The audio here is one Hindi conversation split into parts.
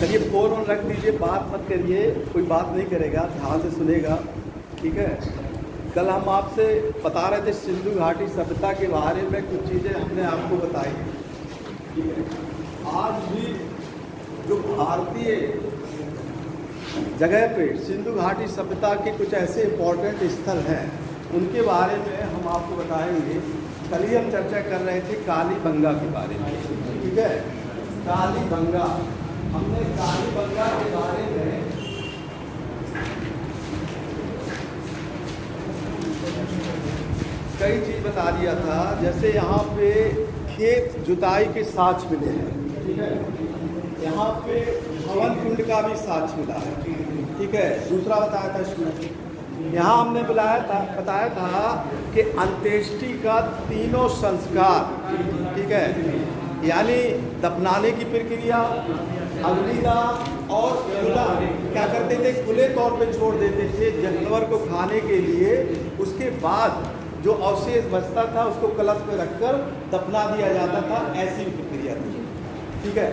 चलिए फोन ऑन रख दीजिए, बात मत करिए, कोई बात नहीं करेगा, ध्यान से सुनेगा, ठीक है। कल हम आपसे बता रहे थे सिंधु घाटी सभ्यता के बारे में, कुछ चीज़ें हमने आपको बताई, ठीक है। आज भी जो भारतीय जगह पे सिंधु घाटी सभ्यता के कुछ ऐसे इम्पोर्टेंट स्थल हैं, उनके बारे में हम आपको बताएंगे। कल ही हम चर्चा कर रहे थे कालीबंगा के बारे में, ठीक है। कालीबंगा, हमने कालीबंगा के बारे में कई चीज़ बता दिया था। जैसे यहाँ पे खेत जुताई के साक्ष्य मिले हैं, ठीक है। यहाँ पे हवन कुंड का भी साक्ष्य मिला है, ठीक है। दूसरा बताया था इसमें, यहाँ हमने बताया था कि अंत्येष्टि का तीनों संस्कार, ठीक है, यानी दफनाने की प्रक्रिया, अग्निदाह और खुला क्या करते थे, खुले तौर पे छोड़ देते थे जानवर को खाने के लिए। उसके बाद जो अवशेष बचता था उसको कलश में रखकर दफना दिया जाता था, ऐसी प्रक्रिया थी, ठीक है।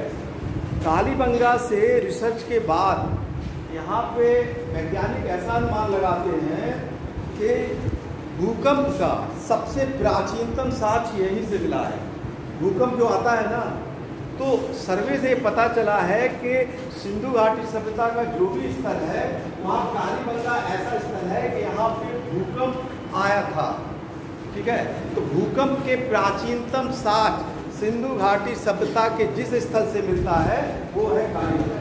कालीबंगा से रिसर्च के बाद यहाँ पे वैज्ञानिक ऐसा अनुमान लगाते हैं कि भूकंप का सबसे प्राचीनतम साक्ष्य यहीं से मिला है। भूकंप जो आता है ना, तो सर्वे से पता चला है कि सिंधु घाटी सभ्यता का जो भी स्थल है वहाँ कालीबंगा ऐसा स्थल है कि यहाँ पे भूकंप आया था, ठीक है। तो भूकंप के प्राचीनतम साक्ष्य सिंधु घाटी सभ्यता के जिस स्थल से मिलता है वो है कालीबंगा।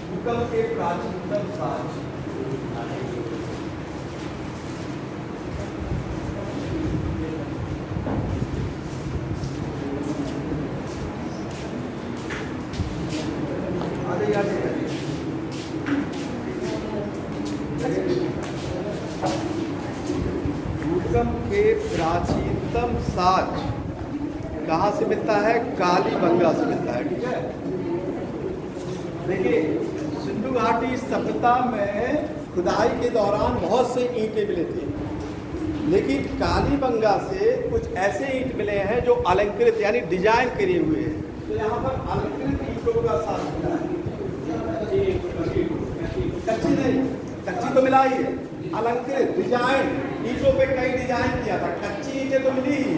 भूकंप के प्राचीनतम साक्ष्य भूकंप के प्राचीनतम साक्ष्य कहाँ से मिलता है? कालीबंगा से मिलता है, ठीक है। देखिए, सिंधु घाटी सभ्यता में खुदाई के दौरान बहुत से ईंटें मिले थे, लेकिन कालीबंगा से कुछ ऐसे ईंट मिले हैं जो अलंकृत यानी डिजाइन करे हुए हैं। तो यहाँ पर अलंकृत ईंटों का साथ मिला है, कच्ची नहीं, कच्ची तो मिला ही है, अलंकृत डिजाइन ईंटों पे कई डिजाइन किया था। कच्ची ईंटें तो मिली ही,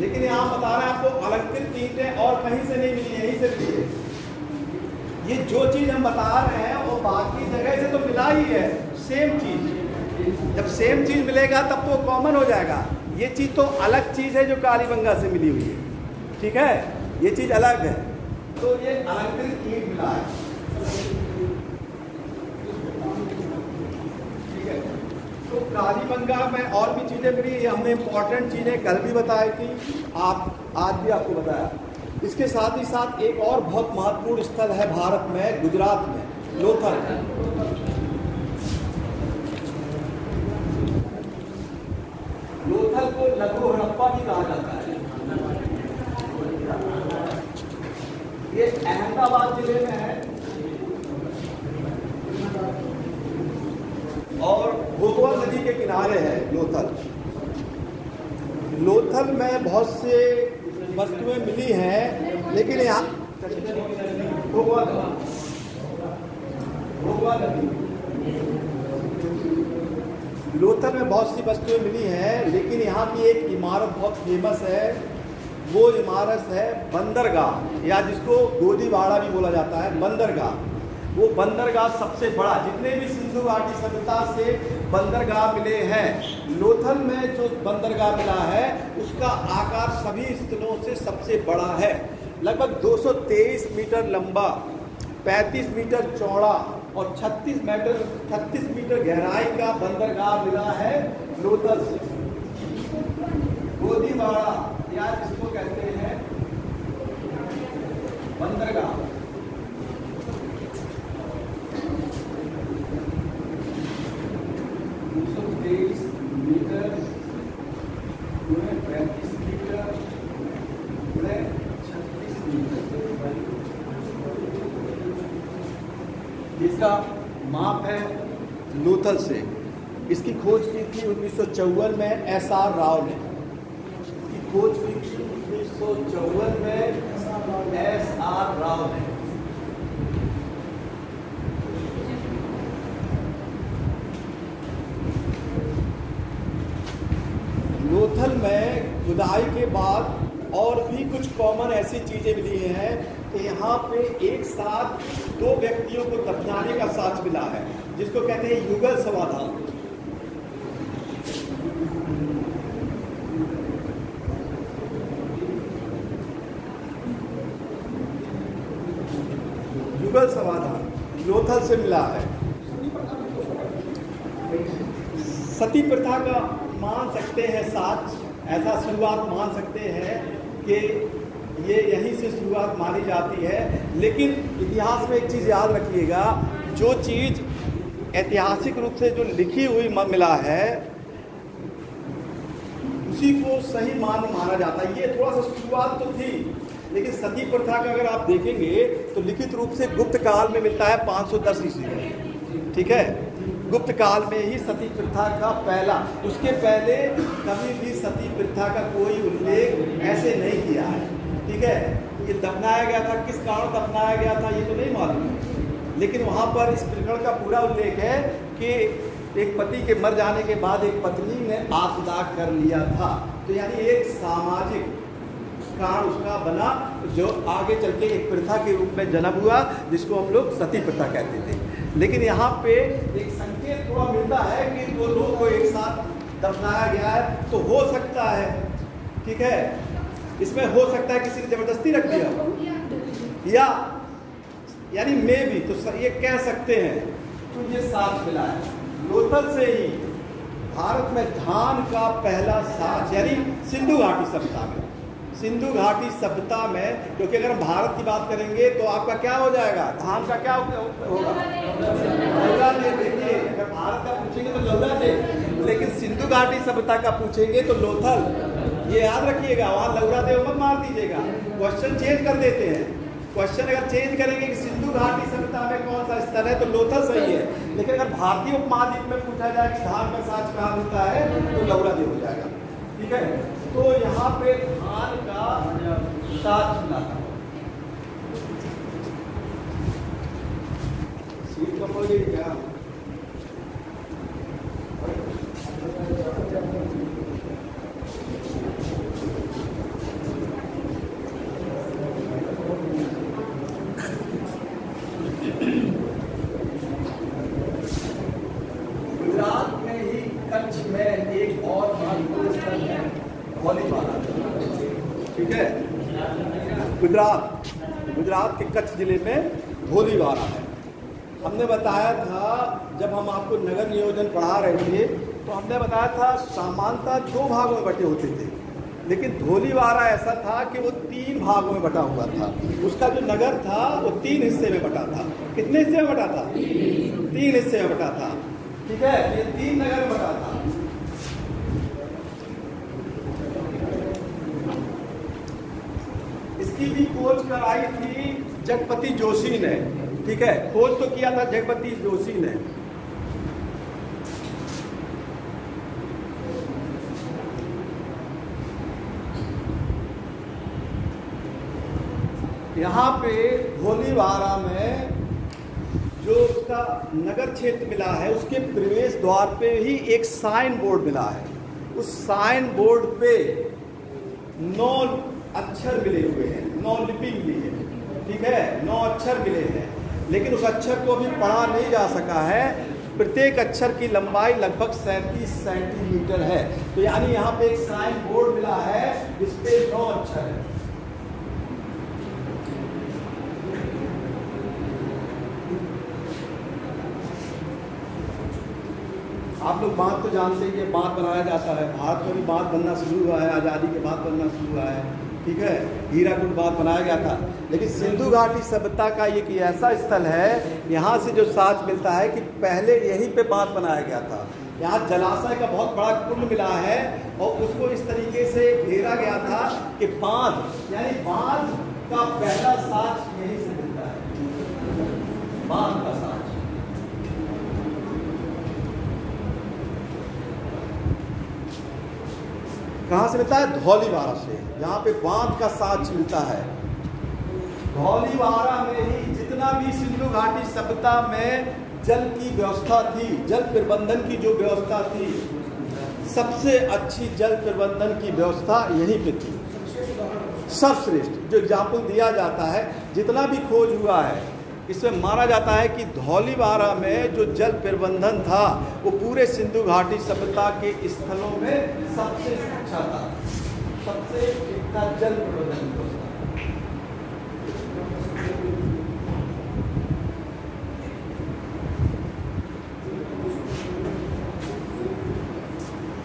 लेकिन यहाँ बता रहे हैं आपको अलंकृत ईंटें और कहीं से नहीं मिली, यहीं से मिली है। ये जो चीज़ हम बता रहे हैं वो बाकी जगह से तो मिला ही है, सेम चीज़। जब सेम चीज़ मिलेगा तब तो कॉमन हो जाएगा। ये चीज़ तो अलग चीज़ है जो कालीबंगा से मिली हुई है, ठीक है, ये चीज़ अलग है। तो ये अलंकृत ईंट मिला है, ठीक है। तो कालीबंगा में और भी चीज़ें मिली, हमने इम्पोर्टेंट चीज़ें कल भी बताई थी, आज भी आपको बताया। इसके साथ ही साथ एक और बहुत महत्वपूर्ण स्थल है भारत में, गुजरात में, लोथल। लोथल को लघु हड़प्पा भी कहा जाता है। ये अहमदाबाद जिले में है और भोगवा नदी के किनारे है लोथल। लोथल में बहुत से वस्तुएं मिली हैं, लेकिन यहाँ भोगवा नदी, लोथल में बहुत सी वस्तुएं मिली हैं, लेकिन यहाँ की एक इमारत बहुत फेमस है। वो इमारत है बंदरगाह, या जिसको गोदीवाड़ा भी बोला जाता है, बंदरगाह। वो बंदरगाह सबसे बड़ा, जितने भी सिंधु घाटी सभ्यता से बंदरगाह मिले हैं, लोथल में जो बंदरगाह मिला है उसका आकार सभी स्थलों से सबसे बड़ा है। लगभग 223 मीटर लंबा, 35 मीटर चौड़ा और 36 मीटर गहराई का बंदरगाह मिला है लोथल से। गोदीवाड़ा या जिसको कहते हैं बंदरगाह, 223 मीटर, 35 मीटर, 36 मीटर, इसका माप है लोथल से। इसकी खोज की थी 1954 में एस.आर. राव ने। इसकी खोज की थी 1954 में एस.आर. राव ने। खुदाई के बाद और भी कुछ कॉमन ऐसी चीज़ें मिली हैं कि यहाँ पे एक साथ दो व्यक्तियों को दफनाने का साक्ष्य मिला है, जिसको कहते हैं युगल समाधान। युगल समाधान लोथल से मिला है। सती प्रथा का मान सकते हैं साक्ष्य, ऐसा शुरुआत मान सकते हैं कि ये यहीं से शुरुआत मानी जाती है। लेकिन इतिहास में एक चीज़ याद रखिएगा, जो चीज़ ऐतिहासिक रूप से जो लिखी हुई मिला है उसी को सही माना जाता है। ये थोड़ा सा शुरुआत तो थी, लेकिन सती प्रथा का अगर आप देखेंगे तो लिखित रूप से गुप्त काल में मिलता है 510 ईस्वी में। ठीक है, गुप्त काल में ही सती प्रथा का पहला, उसके पहले कभी भी सती प्रथा का कोई उल्लेख ऐसे नहीं किया है। ठीक है, ये दफनाया गया था, किस कारण दफनाया गया था ये तो नहीं मालूम, लेकिन वहाँ पर इस प्रकरण का पूरा उल्लेख है कि एक पति के मर जाने के बाद एक पत्नी ने आत्मदाह कर लिया था। तो यानी एक सामाजिक कारण उसका बना, जो आगे चल के एक प्रथा के रूप में जन्म हुआ, जिसको हम लोग सती प्रथा कहते थे। लेकिन यहाँ पे एक संकेत थोड़ा मिलता है कि दो लोगों को एक साथ दफनाया गया है, तो हो सकता है, ठीक है, इसमें हो सकता है किसी ने जबरदस्ती रख दिया, या यानी मे भी, तो ये कह सकते हैं। तो ये साक्ष्य मिला है लोथल से ही भारत में धान का पहला साक्ष्य, यानी सिंधु घाटी सभ्यता में, सिंधु घाटी सभ्यता में, क्योंकि अगर हम भारत की बात करेंगे तो आपका क्या हो जाएगा, धान का क्या होगा, लौरा दे। देखिए, अगर भारत का पूछेंगे तो लौरा दे, लेकिन सिंधु घाटी सभ्यता का पूछेंगे तो लोथल। ये याद रखिएगा, वहाँ लौरा दे मत मार दीजिएगा, क्वेश्चन चेंज कर देते हैं। क्वेश्चन अगर चेंज करेंगे कि सिंधु घाटी सभ्यता में कौन सा स्तर है, तो लोथल सही है। लेकिन अगर भारतीय उपमहाद्वीप में पूछा जाए कि धान का साक्ष्य कहाँ मिलता है, तो लौरा दे हो जाएगा। ठीक है, तो यहाँ पे धान का साक्ष्य मिला था। सीट कम हो गई क्या? गुजरात में ही कच्छ में एक और महत्वपूर्ण स्थल है धौलीवारा। ठीक है, गुजरात के कच्छ जिले में धौलीवारा है। हमने बताया था, जब हम आपको नगर नियोजन पढ़ा रहे थे तो हमने बताया था सामान्यतः 2 भागों में बटे होते थे, लेकिन धौलीवारा ऐसा था कि वो 3 भागों में बटा हुआ था। उसका जो नगर था वो 3 हिस्से में बटा था। कितने हिस्से में बटा था? 3 हिस्से में बटा था। ठीक है, ये 3 नगर में बटा था। इसकी भी खोज कराई थी जगपति जोशी ने। ठीक है, खोज तो किया था जगपति जोशी ने। यहाँ पे धौलीवारा में जो उसका नगर क्षेत्र मिला है, उसके प्रवेश द्वार पे ही एक साइन बोर्ड मिला है। उस साइन बोर्ड पे 9 अक्षर मिले हुए हैं, 9 लिपि मिली है। ठीक है, 9 अक्षर मिले हैं, लेकिन उस अक्षर को अभी पढ़ा नहीं जा सका है। प्रत्येक अक्षर की लंबाई लगभग 37 सेंटीमीटर है। तो यानी यहाँ पे एक साइन बोर्ड मिला है जिसपे 9 अक्षर है। आप लोग बांध तो जानते हैं कि बांध बनाया जाता है, भारत में भी बांध बनना शुरू हुआ है, आज़ादी के बाद बनना शुरू हुआ है। ठीक है, हीराकुंड बांध बनाया गया था। लेकिन सिंधु घाटी सभ्यता का एक ऐसा स्थल है, यहाँ से जो साक्ष्य मिलता है कि पहले यहीं पे बांध बनाया गया था। यहाँ जलाशय का बहुत बड़ा कुंड मिला है और उसको इस तरीके से घेरा गया था कि बांध, यानी बांध का पहला साक्ष्य यहीं से मिलता है, बांध का साक्ष्य। कहाँ से मिलता है? धौलीवारा से। यहाँ पे बांध का साक्ष्य मिलता है। धौलीवारा में ही जितना भी सिंधु घाटी सभ्यता में जल की व्यवस्था थी, जल प्रबंधन की जो व्यवस्था थी, सबसे अच्छी जल प्रबंधन की व्यवस्था यहीं पे थी, सर्वश्रेष्ठ। जो एग्जाम्पल दिया जाता है, जितना भी खोज हुआ है, इसमें माना जाता है कि धौलीवारा में जो जल प्रबंधन था वो पूरे सिंधु घाटी सभ्यता के स्थलों में सबसे अच्छा था, सबसे अच्छा जल प्रबंधन व्यवस्था।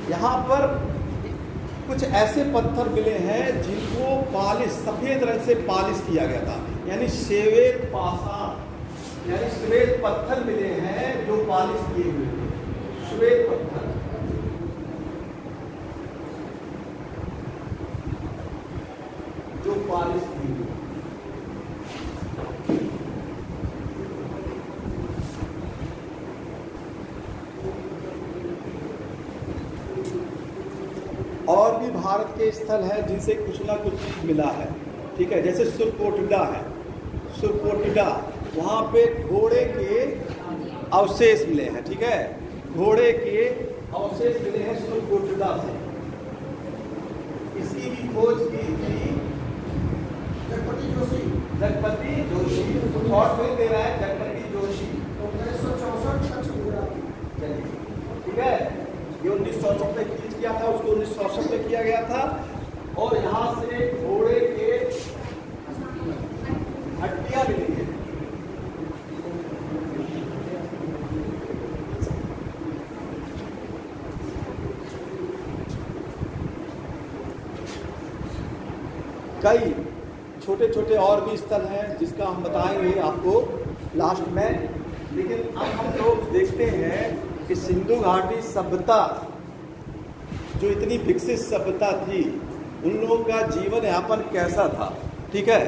यहाँ पर कुछ ऐसे पत्थर मिले हैं जिनको पालिश, सफ़ेद रंग से पालिश किया गया था, यानी श्वेत पाषाण, यानी श्वेत पत्थर मिले हैं जो पालिश किए हुए थे, श्वेत पत्थर। जो पालिश किए हुए। और भी भारत के स्थल हैं जिनसे कुछ ना कुछ चीज़ मिला है, ठीक है। जैसे सुरकोटिडा है, सुरकोटिडा, वहाँ पे घोड़े के अवशेष मिले हैं, ठीक है। घोड़े के अवशेष मिले हैं सुरकोटिडा से। इसकी भी खोज की थी जगपति जोशी। जगपति जोशी शॉर्ट में दे रहा है, जगपति जोशी 1964। चलिए, ठीक है। ये 1964 में खींच किया था, उसको 1964 में किया गया था। और यहाँ से घोड़े के हड्डियां मिली है। कई छोटे छोटे और भी स्थल हैं जिसका हम बताएंगे आपको लास्ट में। लेकिन अब हम लोग देखते हैं कि सिंधु घाटी सभ्यता जो इतनी विकसित सभ्यता थी, उन लोगों का जीवन यापन कैसा था, ठीक है।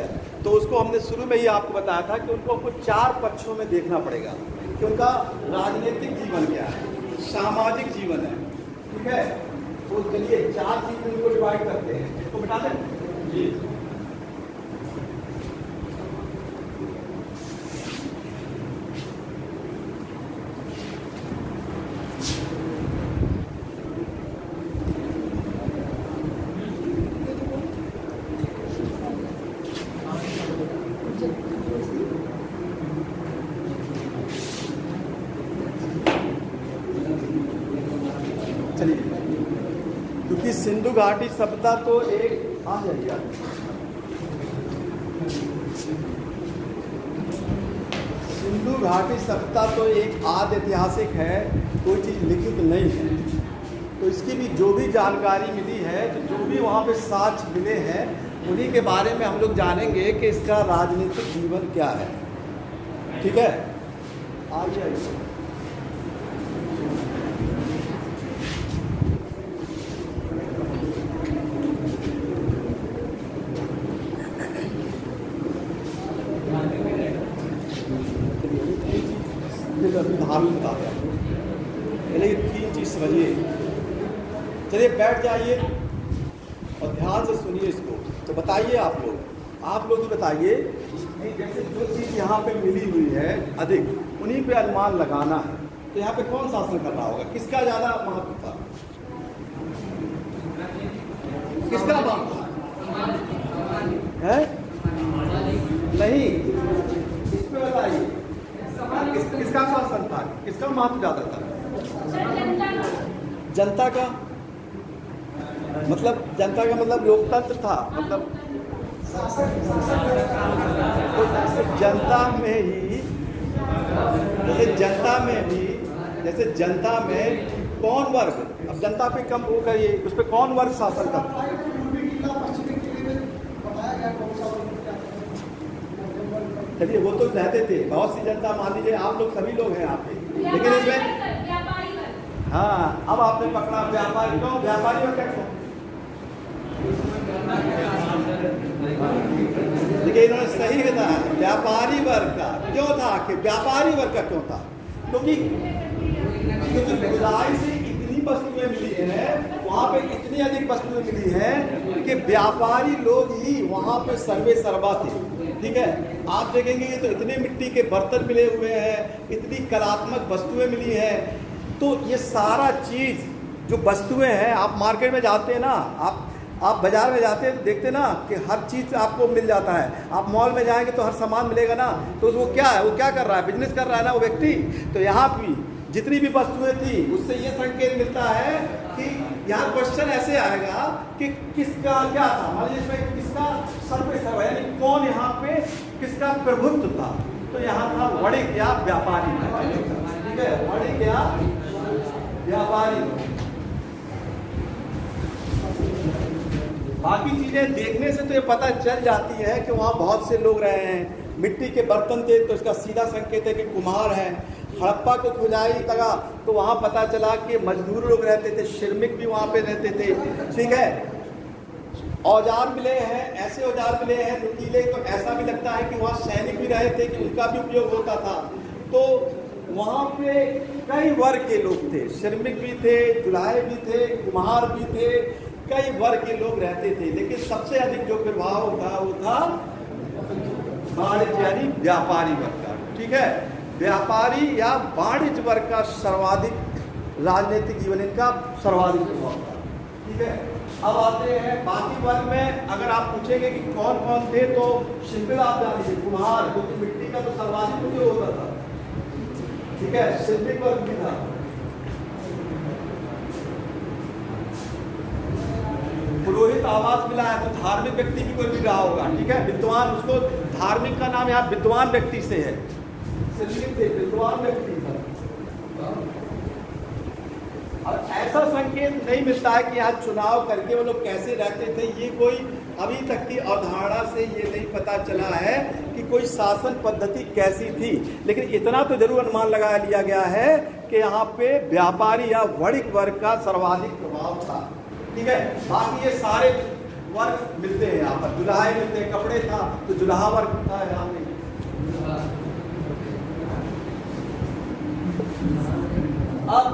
तो उसको हमने शुरू में ही आपको बताया था कि उनको हमको 4 पक्षों में देखना पड़ेगा कि उनका राजनीतिक जीवन क्या है, सामाजिक जीवन है, ठीक है। तो चलिए 4 चीज में उनको डिवाइड करते हैं, इसको बता दें जी। क्योंकि सिंधु घाटी सभ्यता तो एक आ जाएगा, सिंधु घाटी सभ्यता तो एक आद ऐतिहासिक है, कोई चीज़ लिखित नहीं है। तो इसकी भी जो भी जानकारी मिली है, तो जो भी वहाँ पे साक्ष्य मिले हैं, उन्हीं के बारे में हम लोग जानेंगे कि इसका राजनीतिक जीवन क्या है, ठीक है। आइए धार्मिक बता दिया, चलिए 3 चीज़ समझिए। चलिए बैठ जाइए और ध्यान से सुनिए इसको। तो बताइए आप लोग ही बताइए, जैसे जो चीज़ यहाँ पे मिली हुई है अधिक, उन्हीं पे अनुमान लगाना है। तो यहाँ पे कौन शासन कर रहा होगा, किसका ज़्यादा महत्व था, किसका महत्व है? नहीं, इस पे बताइए किसका शासन था, किसका महत्व ज्यादा था? जनता का। मतलब जनता का मतलब लोकतंत्र था, मतलब जनता में ही, जैसे जनता में कौन वर्ग, अब जनता पे कम वो करिए, उस पर कौन वर्ग शासन करता है? चलिए वो तो रहते थे, बहुत सी जनता, मान लीजिए आप लोग सभी लोग हैं यहाँ पे, लेकिन इसमें हाँ, अब आपने पकड़ा व्यापारी। क्यों व्यापारी वर्ग क्यों? देखिए इन्होंने सही बताया, व्यापारी वर्ग का क्यों था, कि व्यापारी वर्ग का क्यों था? क्योंकि खुदाई से इतनी वस्तुएं मिली हैं, वहाँ पे इतनी अधिक वस्तुएं मिली हैं कि व्यापारी लोग ही वहाँ पे सर्वे सर्वा थे, ठीक है। आप देखेंगे तो इतने मिट्टी के बर्तन मिले हुए हैं, इतनी कलात्मक वस्तुएं मिली हैं। तो ये सारा चीज़ जो वस्तुएं हैं, आप मार्केट में जाते हैं ना, आप बाजार में जाते हैं तो देखते ना कि हर चीज़ आपको मिल जाता है। आप मॉल में जाएंगे तो हर सामान मिलेगा ना, तो वो क्या है, वो क्या कर रहा है, बिजनेस कर रहा है ना वो व्यक्ति। तो यहाँ भी जितनी भी वस्तुएं थी उससे ये संकेत मिलता है कि यहाँ क्वेश्चन ऐसे आएगा कि किसका क्या था, मान लीजिए इसमें किसका सर्व, यानी कौन यहाँ पे किसका प्रभुत्व था। तो यहाँ था वणिक या व्यापारी, ठीक है, वणिक या व्यापारी। बाकी चीजें देखने से तो ये पता चल जाती है कि वहाँ बहुत से लोग रहे हैं। मिट्टी के बर्तन थे तो इसका सीधा संकेत है कि कुम्हार है। हड़प्पा को खुदाई लगा तो वहाँ पता चला कि मजदूर लोग रहते थे, श्रमिक भी वहाँ पे रहते थे, ठीक है। औजार मिले हैं, ऐसे औजार मिले हैं नुकीले, तो ऐसा भी लगता है कि वहाँ सैनिक भी रहे थे, कि उनका भी उपयोग होता था। तो वहाँ पे कई वर्ग के लोग थे, श्रमिक भी थे, जुलाहे भी थे, कुम्हार भी थे, कई वर्ग के लोग रहते थे। लेकिन सबसे अधिक जो प्रभाव था वो था वाणिज्य यानी व्यापारी वर्ग का, ठीक है। व्यापारी या वाणिज्य वर्ग का सर्वाधिक राजनीतिक जीवन इनका सर्वाधिक प्रभाव था, ठीक है। अब आते हैं बाकी वर्ग में। अगर आप पूछेंगे कि कौन कौन थे तो शिल्पी आप जानिए, कुम्हार, क्योंकि मिट्टी का तो सर्वाधिक उपयोग होता था, ठीक है, शिल्पी वर्ग भी था। पुरोहित आवास मिला है तो धार्मिक व्यक्ति भी कोई भी रहा होगा, ठीक है। विद्वान, उसको धार्मिक का नाम यहाँ विद्वान व्यक्ति से है, विद्वान व्यक्ति था। और ऐसा संकेत नहीं मिलता है कि यहाँ चुनाव करके वो लोग कैसे रहते थे, ये कोई अभी तक की अवधारणा से ये नहीं पता चला है कि कोई शासन पद्धति कैसी थी। लेकिन इतना तो जरूर अनुमान लगा लिया गया है कि यहाँ पे व्यापारी या वणिक वर्ग का सर्वाधिक प्रभाव था, ठीक है। बाकी ये सारे वर्ग मिलते हैं यहाँ पर, जुलाहे मिलते हैं, कपड़े था तो जुलाहा वर्ग था यहाँ पे। अब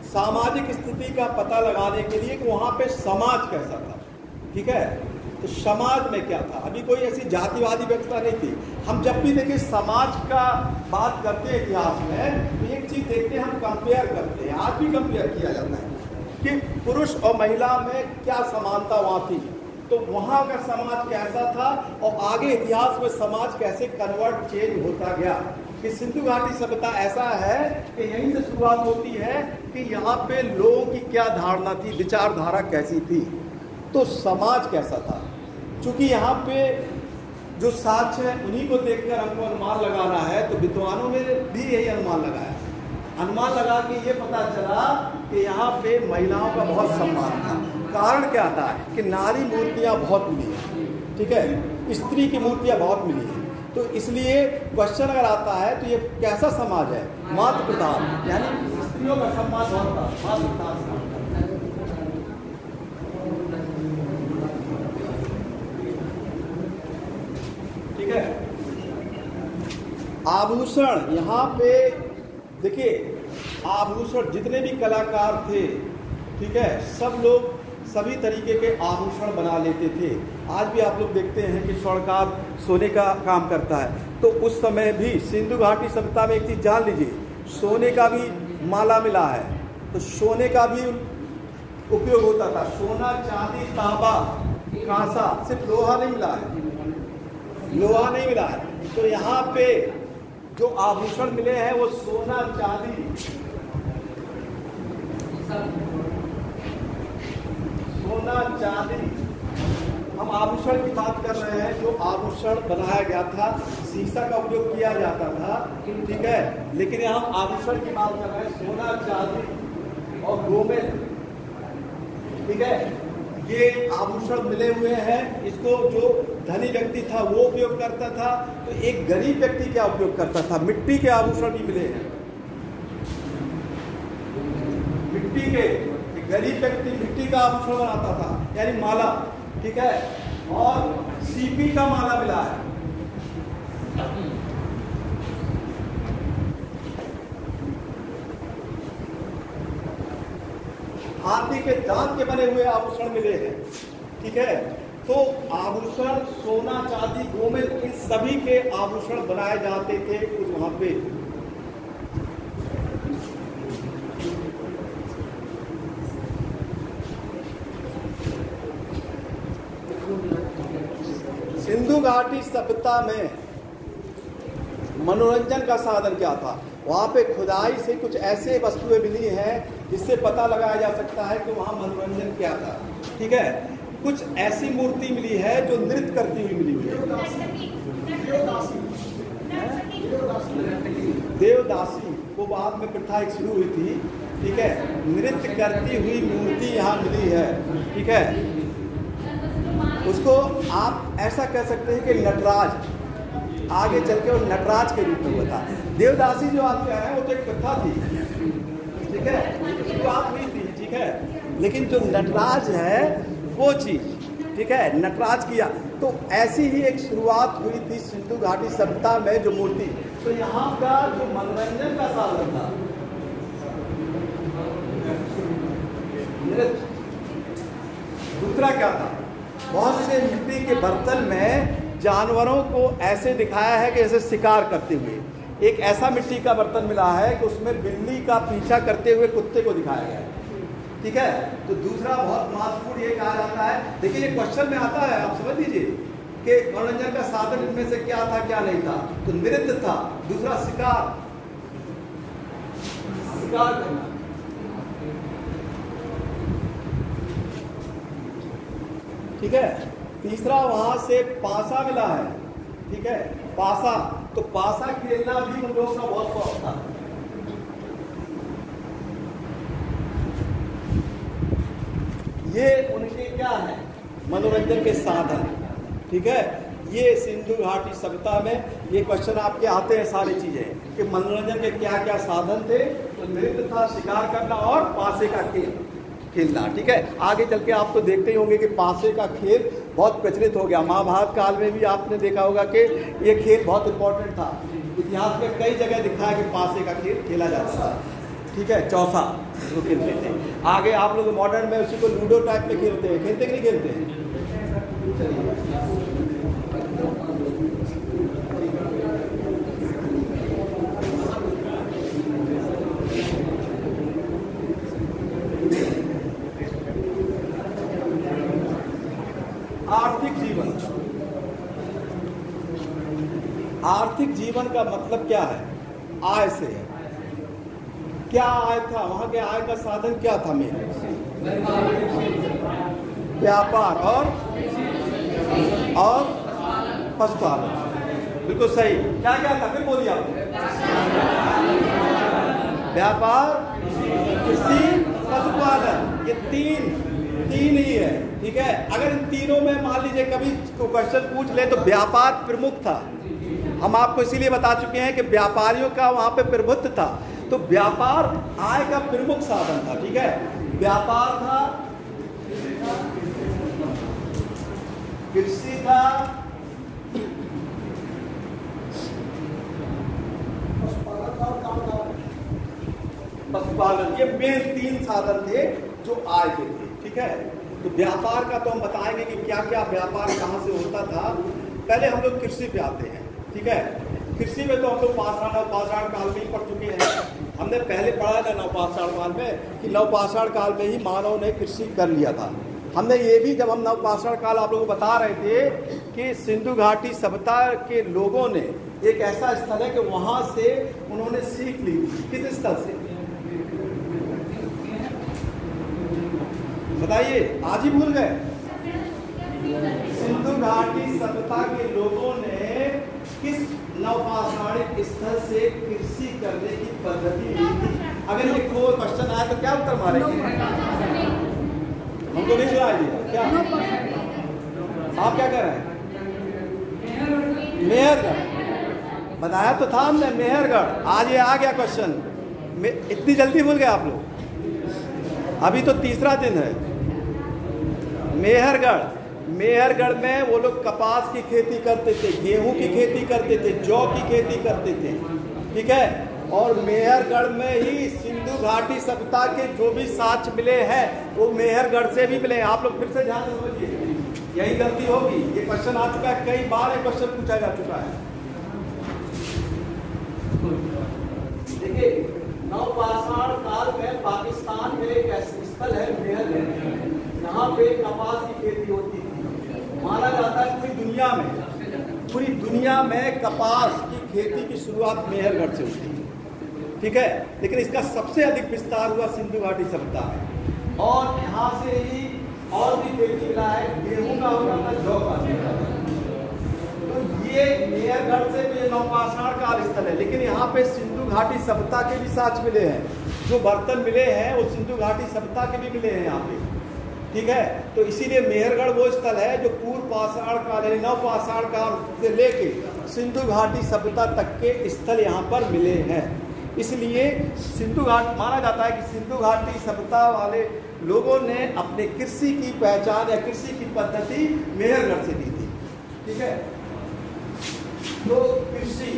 सामाजिक स्थिति का पता लगाने के लिए कि वहां पे समाज कैसा था, ठीक है। तो समाज में क्या था, अभी कोई ऐसी जातिवादी व्यवस्था नहीं थी। हम जब भी देखिए समाज का बात करते हैं इतिहास में, तो एक चीज देखते हैं, हम कंपेयर करते हैं, आज भी कंपेयर किया जाता है कि पुरुष और महिला में क्या समानता वहाँ थी, तो वहाँ का समाज कैसा था और आगे इतिहास में समाज कैसे कन्वर्ट चेंज होता गया। कि सिंधु घाटी सभ्यता ऐसा है कि यहीं से शुरुआत होती है कि यहाँ पे लोगों की क्या धारणा थी, विचारधारा कैसी थी, तो समाज कैसा था। चूंकि यहाँ पे जो साक्ष्य है उन्हीं को देखकर हमको अनुमान लगाना है, तो विद्वानों में भी यही अनुमान लगाया। अनुमान लगा के ये पता चला कि यहाँ पे महिलाओं का बहुत सम्मान था। कारण क्या था कि नारी मूर्तियाँ बहुत मिली हैं, ठीक है, स्त्री की मूर्तियाँ बहुत मिली हैं। तो इसलिए क्वेश्चन अगर आता है तो ये कैसा समाज है, मातृ प्रधान, यानी स्त्रियों का सम्मान बहुत था, मातृ प्रधान। ठीक है। आभूषण, यहाँ पे देखिए आभूषण जितने भी कलाकार थे, ठीक है, सब लोग सभी तरीके के आभूषण बना लेते थे। आज भी आप लोग देखते हैं कि स्वर्णकार सोने का काम करता है। तो उस समय भी सिंधु घाटी सभ्यता में एक चीज़ जान लीजिए, सोने का भी माला मिला है, तो सोने का भी उपयोग होता था। सोना, चांदी, तांबा, कांसा, सिर्फ लोहा नहीं मिला है, लोहा नहीं मिला है। तो यहाँ पे जो आभूषण मिले हैं वो सोना, चांदी, सोना, चांदी, हम आभूषण की बात कर रहे हैं। जो आभूषण बनाया गया था, शीशा का उपयोग किया जाता था, ठीक है, लेकिन यहाँ आभूषण की बात कर रहे हैं, सोना, चांदी और गोमेद, ठीक है, ये आभूषण मिले हुए हैं। इसको जो धनी व्यक्ति था वो उपयोग करता था, तो एक गरीब व्यक्ति क्या उपयोग करता था, मिट्टी के आभूषण भी मिले हैं, मिट्टी के। गरीब व्यक्ति मिट्टी का आभूषण बनाता था, यानी माला, ठीक है, और सीपी का माला मिला है। हाथी के दांत के बने हुए आभूषण मिले हैं, ठीक है। तो आभूषण, सोना, चांदी, गोमेद, इन सभी के आभूषण बनाए जाते थे उस वहां पे, घाटी सभ्यता में मनोरंजन का साधन क्या था? वहाँ पे खुदाई से कुछ ऐसे वस्तुएं मिली हैं जिससे पता लगाया जा सकता है कि वहाँ मनोरंजन क्या था। ठीक है, कुछ ऐसी मूर्ति मिली है जो नृत्य करती हुई मिली हुई है। देवदासी वो बाद में प्रथा एक शुरू हुई थी। ठीक है, नृत्य करती हुई मूर्ति यहाँ मिली है। ठीक है, उसको आप ऐसा कह सकते हैं कि नटराज, आगे चल के वो नटराज के रूप में हुआ था। देवदासी जो आप कह रहे हैं वो तो एक प्रथा थी। ठीक है, शुरुआत हुई थी। ठीक है, लेकिन जो नटराज है वो चीज, ठीक है, नटराज किया। तो ऐसी ही एक शुरुआत हुई थी सिंधु घाटी सभ्यता में जो मूर्ति। तो यहाँ का जो मनोरंजन का साधन था नृत्य। दूसरा क्या था? बहुत से मिट्टी के बर्तन में जानवरों को ऐसे दिखाया है कि जैसे शिकार करते हुए। एक ऐसा मिट्टी का बर्तन मिला है कि उसमें बिल्ली का पीछा करते हुए कुत्ते को दिखाया गया है। ठीक है, तो दूसरा बहुत महत्वपूर्ण ये कहा जाता है, देखिए ये क्वेश्चन में आता है, आप समझ लीजिए कि मनोरंजन का साधन इनमें से क्या था क्या नहीं था। तो नृत्य था, दूसरा शिकार करना। ठीक है, तीसरा वहां से पासा मिला है। ठीक है, पासा, तो पासा खेलना भी उन लोगों का बहुत शौक था। ये उनके क्या है? मनोरंजन के साधन। ठीक है, ये सिंधु घाटी सभ्यता में ये क्वेश्चन आपके आते हैं सारी चीजें कि मनोरंजन के क्या क्या साधन थे। तो नृत्य था, शिकार करना और पासे का खेलना। ठीक है, आगे चल के आप तो देखते ही होंगे कि पासे का खेल बहुत प्रचलित हो गया। महाभारत काल में भी आपने देखा होगा कि ये खेल बहुत इंपॉर्टेंट था। इतिहास में कई जगह दिखा है कि पासे का खेल खेला जाता था। ठीक है, चौसा जो खेलते थे। आगे आप लोग मॉडर्न में उसी को लूडो टाइप में खेलते हैं, खेलते कि नहीं खेलते हैं? आर्थिक जीवन, आर्थिक जीवन का मतलब क्या है? आय से है। क्या आय था वहां के? आय का साधन क्या था? मेरे व्यापार और पशुपालन। बिल्कुल सही। क्या क्या था फिर बोलिए आप? व्यापार, कृषि, पशुपालन। ये तीन ही है। ठीक है, अगर इन तीनों में मान लीजिए कभी क्वेश्चन पूछ ले तो व्यापार प्रमुख था। हम आपको इसीलिए बता चुके हैं कि व्यापारियों का वहां पे प्रभुत्व था। तो व्यापार आय का प्रमुख साधन था। ठीक है, व्यापार था, कृषि था, पशुपालन। ये मेन तीन साधन थे जो आय के थे। ठीक है, तो व्यापार का तो हम बताएंगे कि क्या क्या व्यापार कहाँ से होता था। पहले हम लोग कृषि पे आते हैं। ठीक है, कृषि में तो हम लोग नवपाषाण काल में ही पढ़ चुके हैं। हमने पहले पढ़ा था नवपाषाण काल में कि नवपाषाण काल में ही मानव ने कृषि कर लिया था। हमने ये भी, जब हम नवपाषाण काल आप लोगों को बता रहे थे कि सिंधु घाटी सभ्यता के लोगों ने एक ऐसा स्थल है कि वहां से उन्होंने सीख ली। किस स्थल से बताइए? आज ही भूल गए। सिंधु घाटी सभ्यता के लोगों ने किस नवपाषाणिक स्थल से कृषि करने की पद्धति ली थी? अगर ये कोई क्वेश्चन आया तो क्या उत्तर मारेंगे? हमको नहीं सुनाइए। क्या आप क्या कर रहे हैं? मेहरगढ़ बताया तो था हमने, मेहरगढ़। आज ये आ गया क्वेश्चन। इतनी जल्दी भूल गए आप लोग? अभी तो तीसरा दिन है। मेहरगढ़ में वो लोग कपास की खेती करते थे, गेहूं की खेती करते थे, जौ की खेती करते थे। ठीक है, और मेहरगढ़ में ही सिंधु घाटी सभ्यता के जो भी साक्ष्य मिले हैं वो मेहरगढ़ से भी मिले। आप लोग फिर से ध्यान से समझिए, यही गलती होगी। ये क्वेश्चन आ चुका है, कई बार ये क्वेश्चन पूछा जा चुका है। देखिए, नवपाषाण काल में पाकिस्तान में एक ऐसा स्थल है मेहरगढ़, यहाँ पे कपास की खेती होती थी। माना जाता है पूरी दुनिया में पूरी दुनिया में कपास की खेती की शुरुआत मेहरगढ़ से हुई, ठीक है। लेकिन इसका सबसे अधिक विस्तार हुआ सिंधु घाटी सभ्यता में, और यहाँ से ही और भी खेती मिला है, गेहूं का होगा था, जौ का। तो ये मेहरगढ़ से भी नवपाषाण काल स्थल है, लेकिन यहाँ पे सिंधु घाटी सभ्यता के भी साक्ष्य मिले हैं। जो बर्तन मिले हैं वो सिंधु घाटी सभ्यता के भी मिले हैं यहाँ पे, ठीक है। तो इसीलिए मेहरगढ़ वो स्थल है जो पूर्व पाषाण काल यानी नवपाषाण काल से लेके सिंधु घाटी सभ्यता तक के स्थल यहाँ पर मिले हैं। इसलिए सिंधु घाट माना जाता है कि सिंधु घाटी सभ्यता वाले लोगों ने अपने कृषि की पहचान या कृषि की पद्धति मेहरगढ़ से दी थी, ठीक है। तो कृषि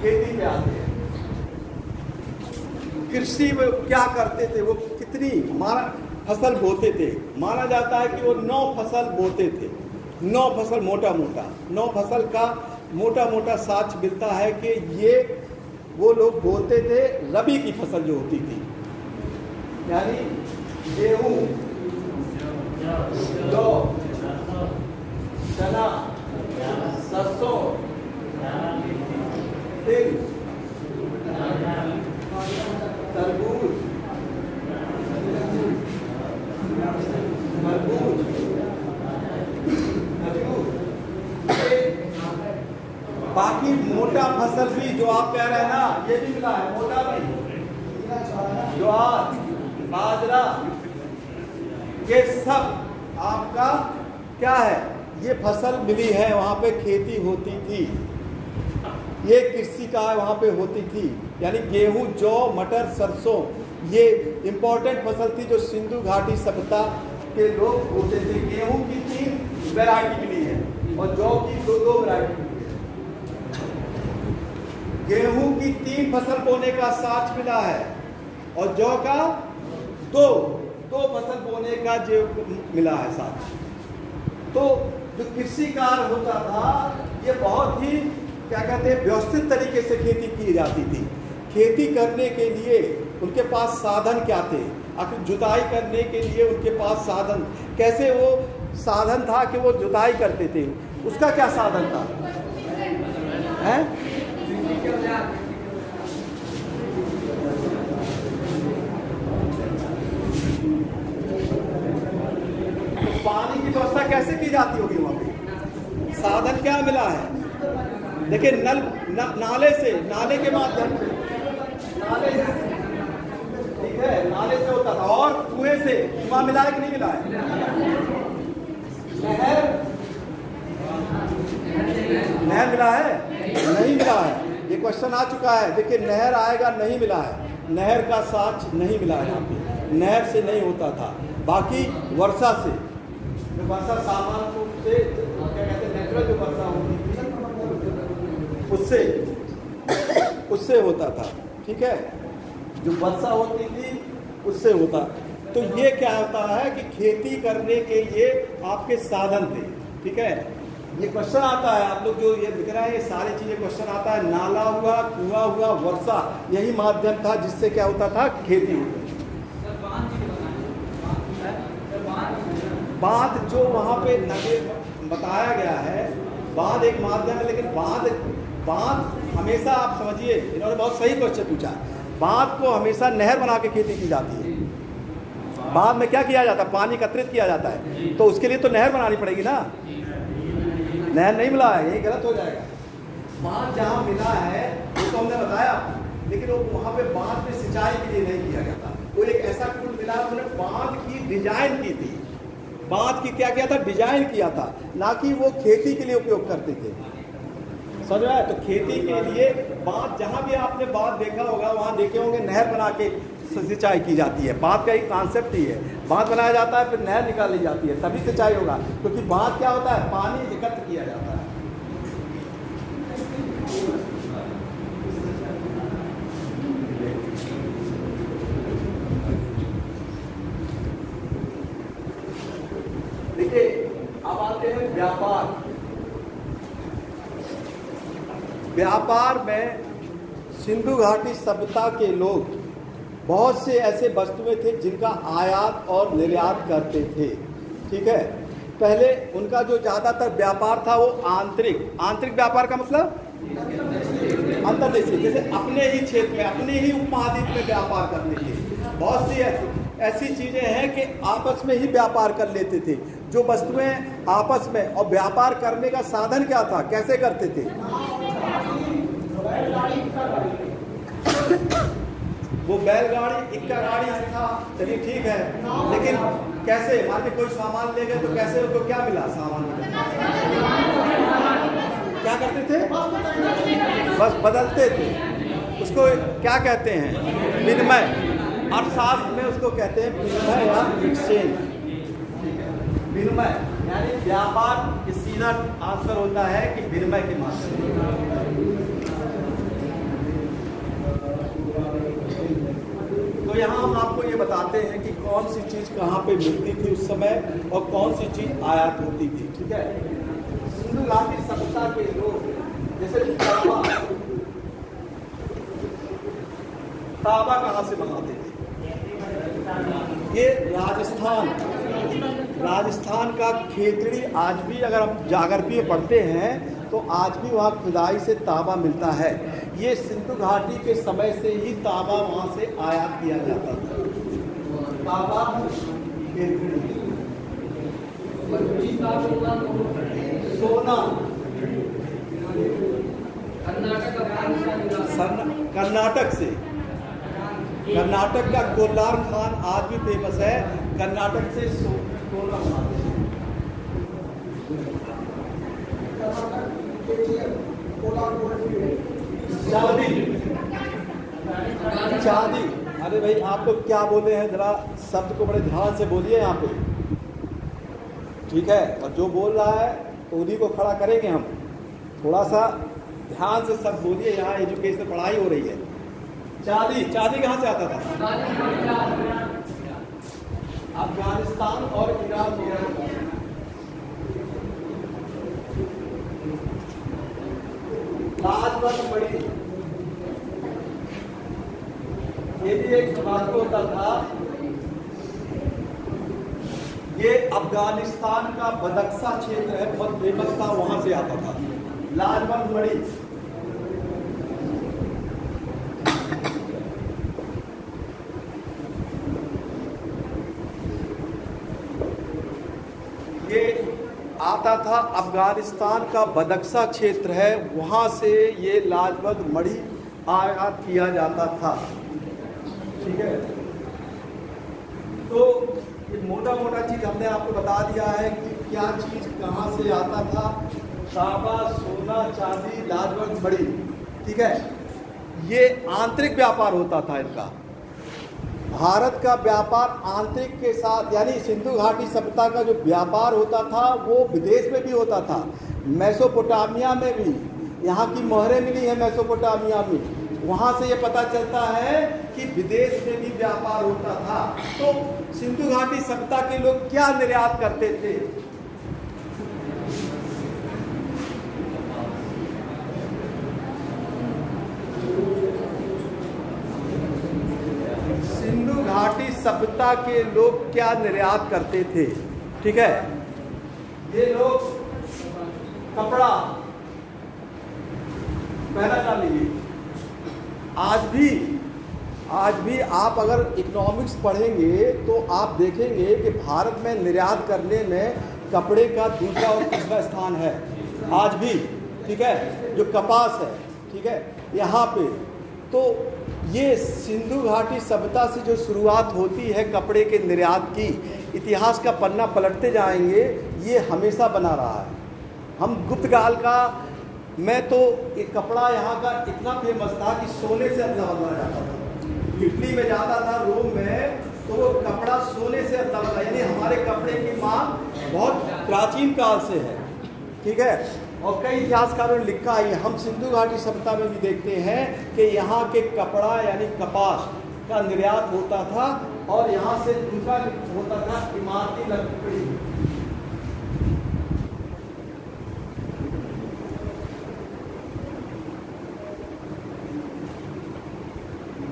खेती पे आते हैं। कृषि में क्या करते थे, वो कितनी फसल बोते थे। माना जाता है कि वो 9 फसल बोते थे, 9 फसल मोटा मोटा 9 फसल का मोटा मोटा साक्ष्य मिलता है कि ये वो लोग बोते थे रबी की फसल जो होती थी, यानी गेहूं, जौ, चना, सरसों, तिल, तरबूज, बाकी मोटा फसल भी जो आप कह रहे हैं ना, ये भी मिला है मोटा भी, ज्वार, बाजरा, ये सब आपका क्या है, ये फसल मिली है। वहाँ पे खेती होती थी, ये कृषि का वहाँ पे होती थी, यानी गेहूं, जौ, मटर, सरसों, ये इंपॉर्टेंट फसल थी जो सिंधु घाटी सभ्यता के लोग बोते थे। गेहूं की 3 वैरायटी मिली है और जौ की 2 वैरायटी मिली है। गेहूं की 3 फसल बोने का साक्ष्य मिला है और जौ का 2 फसल बोने का जो मिला है साक्ष्य। तो जो कृषि कार्य होता था ये बहुत ही क्या कहते हैं व्यवस्थित तरीके से खेती की जाती थी। खेती करने के लिए उनके पास साधन क्या थे, आखिर जुताई करने के लिए उनके पास साधन कैसे, वो साधन था कि वो जुताई करते थे, उसका क्या साधन था हैं? तो पानी की व्यवस्था कैसे की जाती होगी वहां पे, साधन क्या मिला है? देखिए नाले से, नाले के माध्यम से, नाले से, ठीक है, नाले से होता था। और कुएं से कुआं मिला है कि नहीं मिला है? नहर मिला है? नहीं मिला है। ये क्वेश्चन आ चुका है। देखिए नहर आएगा, नहीं मिला है, नहर का साक्ष्य नहीं मिला है यहाँ पे, नहर से नहीं होता था। बाकी वर्षा से, वर्षा सामान्य रूप से क्या कहते हैं नेचुरल जो वर्षा होती थी उससे होता था, ठीक है, जो वर्षा होती थी उससे होता। तो ये क्या होता है कि खेती करने के लिए आपके साधन थे, ठीक है। ये क्वेश्चन आता है, आप लोग जो ये लिख रहे हैं ये सारी चीजें क्वेश्चन आता है। नाला हुआ, कुआं हुआ, वर्षा, यही माध्यम था जिससे क्या होता था, खेती होती थी। बांध जो वहाँ पे बताया गया है, बांध एक माध्यम है, लेकिन बांध हमेशा आप समझिए, इन्होंने बहुत सही क्वेश्चन पूछा। बांध को हमेशा नहर बना के खेती की जाती है। बांध में क्या किया जाता है, पानी एकत्रित किया जाता है, तो उसके लिए तो नहर बनानी पड़ेगी ना। नहर नहीं मिला है, यही गलत हो जाएगा। बांध जहाँ मिला है वो तो हमने बताया, लेकिन वो वहाँ पे बांध में सिंचाई के लिए नहीं किया गया था। वो एक ऐसा कुल मिला, उन्होंने बांध की डिजाइन की थी। बांध की क्या किया था, डिजाइन किया था, ना कि वो खेती के लिए उपयोग करते थे। समझ रहा है? तो खेती के लिए बांध, जहाँ भी आपने बांध देखा होगा वहाँ देखे होंगे नहर बना के सिंचाई की जाती है। बांध का एक कॉन्सेप्ट ही है, बांध बनाया जाता है फिर नहर निकाली जाती है, तभी सिंचाई होगा। क्योंकि बांध क्या होता है, पानी एकत्र किया जाता है। देखिए अब आते हैं व्यापार। व्यापार में सिंधु घाटी सभ्यता के लोग बहुत से ऐसे वस्तुएं थे जिनका आयात और निर्यात करते थे, ठीक है। पहले उनका जो ज़्यादातर व्यापार था वो आंतरिक व्यापार का मतलब अंतर्देशीय, जैसे अपने ही क्षेत्र में, अपने ही उपमहाद्वीप में व्यापार करने के बहुत सी ऐसी चीजें हैं कि आपस में ही व्यापार कर लेते थे। जो वस्तुएं आपस में, और व्यापार करने का साधन क्या था, कैसे करते थे? वो बैलगाड़ी, इक्का गाड़ी था, चलिए ठीक है, लेकिन कैसे? मान लीजिए कोई सामान ले गए तो कैसे उनको क्या मिला? सामान क्या करते थे? बस बदलते थे। उसको क्या कहते हैं? विनिमय। अर्थशास्त्र में उसको कहते हैं विनिमय या एक्सचेंज। विनिमय यानी व्यापार की सीधा आंसर होता है कि विनिमय के माध्यम से। तो यहाँ हम आपको ये बताते हैं कि कौन सी चीज कहाँ पे मिलती थी उस समय और कौन सी चीज आयात होती थी। ठीक है, सिंधु घाटी सभ्यता के लोग जैसे तांबा कहाँ से बनाते थे? ये राजस्थान का खेतड़ी, आज भी अगर हम जागरपी में पढ़ते हैं तो आज भी वहाँ खुदाई से तांबा मिलता है। ये सिंधु घाटी के समय से ही तांबा वहाँ से आयात किया जाता था। तांबा खेतड़ी, सोना कर्नाटक से। कर्नाटक का कोलार खान आज भी फेमस है। कर्नाटक से सोना चांदी। अरे भाई आप लोग क्या बोले हैं, जरा शब्द को बड़े ध्यान से बोलिए यहाँ पे, ठीक है? और जो बोल रहा है तो उन्हीं को खड़ा करेंगे हम। थोड़ा सा ध्यान से सब बोलिए, यहाँ एजुकेशन पढ़ाई हो रही है। चांदी कहाँ से आता था? अफगानिस्तान और ईरान में। लाजवंत मणि, ये भी एक समाज होता था। ये अफगानिस्तान का बदख्शा क्षेत्र है, बहुत फेमस था, वहां से आता था लाजवंत मणि। ये आता था अफगानिस्तान का बदख्शा क्षेत्र है, वहां से ये लाजवंत मणि आयात किया जाता था। ठीक है, तो ये मोटा चीज हमने आपको बता दिया है कि क्या चीज कहां से आता था। तांबा, सोना, चांदी, लाजवंत मणि। ठीक है, ये आंतरिक व्यापार होता था इनका। भारत का व्यापार आंतरिक के साथ, यानी सिंधु घाटी सभ्यता का जो व्यापार होता था वो विदेश में भी होता था। मेसोपोटामिया में भी, यहाँ की मोहरें मिली है मेसोपोटामिया में, वहाँ से ये पता चलता है कि विदेश में भी व्यापार होता था। तो सिंधु घाटी सभ्यता के लोग क्या निर्यात करते थे? सिंधु घाटी सभ्यता के लोग क्या निर्यात करते थे? ठीक है, ये लोग कपड़ा, पहला डाल लीजिए। आज भी आप अगर इकोनॉमिक्स पढ़ेंगे तो आप देखेंगे कि भारत में निर्यात करने में कपड़े का दूसरा और तीसरा स्थान है आज भी। ठीक है, जो कपास है, ठीक है, यहाँ पे तो ये सिंधु घाटी सभ्यता से जो शुरुआत होती है कपड़े के निर्यात की, इतिहास का पन्ना पलटते जाएंगे, ये हमेशा बना रहा है। हम गुप्तकाल का में तो एक कपड़ा यहाँ का इतना फेमस था कि सोने से अदला बदला जाता था। इटली में जाता था, रोम में, तो वो कपड़ा सोने से अदला बदला, यानी हमारे कपड़े की मांग बहुत प्राचीन काल से है। ठीक है, और कई इतिहासकारों ने लिखा है। हम सिंधु घाटी सभ्यता में भी देखते हैं कि यहाँ के कपड़ा यानी कपास का निर्यात होता था, और यहाँ से दूसरा होता था इमारती लकड़ी।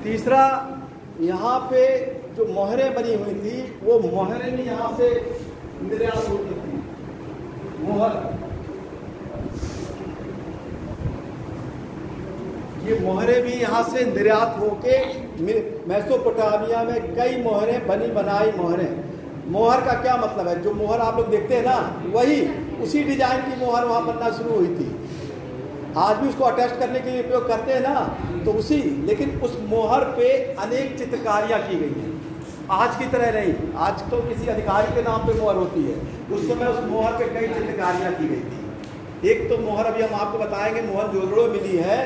तीसरा, यहाँ पे जो मोहरें बनी हुई थी, वो मोहरें भी यहाँ से निर्यात होती थी। मोहर, ये मोहरें भी यहाँ से निर्यात होके मेसोपोटामिया में कई मोहरें बनी बनाई मोहरें। मोहर का क्या मतलब है? जो मोहर आप लोग देखते हैं ना, वही उसी डिजाइन की मोहर वहाँ बनना शुरू हुई थी। आज भी उसको अटैच करने के लिए उपयोग करते हैं ना, तो उसी, लेकिन उस मोहर पे अनेक चित्रकारियाँ की गई हैं। आज की तरह नहीं, आज तो किसी अधिकारी के नाम पे मोहर होती है, उस समय उस मोहर पे कई चित्रकारियाँ की गई थी। एक तो मोहर अभी हम आपको बताएंगे मोहनजोदड़ो मिली है,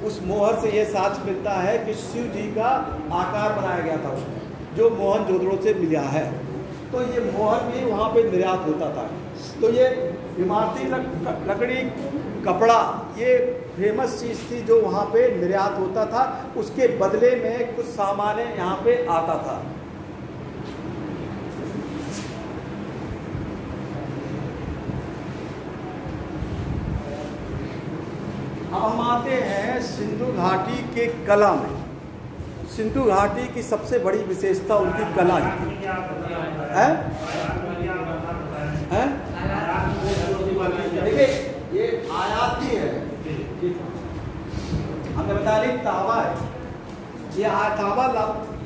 उस मोहर से ये साक्ष्य मिलता है कि शिव जी का आकार बनाया गया था उसमें, जो मोहनजोदड़ो से मिला है। तो ये मोहर भी वहाँ पे निर्यात होता था। तो ये इमारती लकड़ी, कपड़ा, ये फेमस चीज़ थी जो वहाँ पे निर्यात होता था। उसके बदले में कुछ सामान यहाँ पे आता था। अब हम आते हैं सिंधु घाटी के कला में। सिंधु घाटी की सबसे बड़ी विशेषता उनकी कला ही है। देखिए ये आयात ही है, हमने बताया नहीं, तांबा है। ये तांबा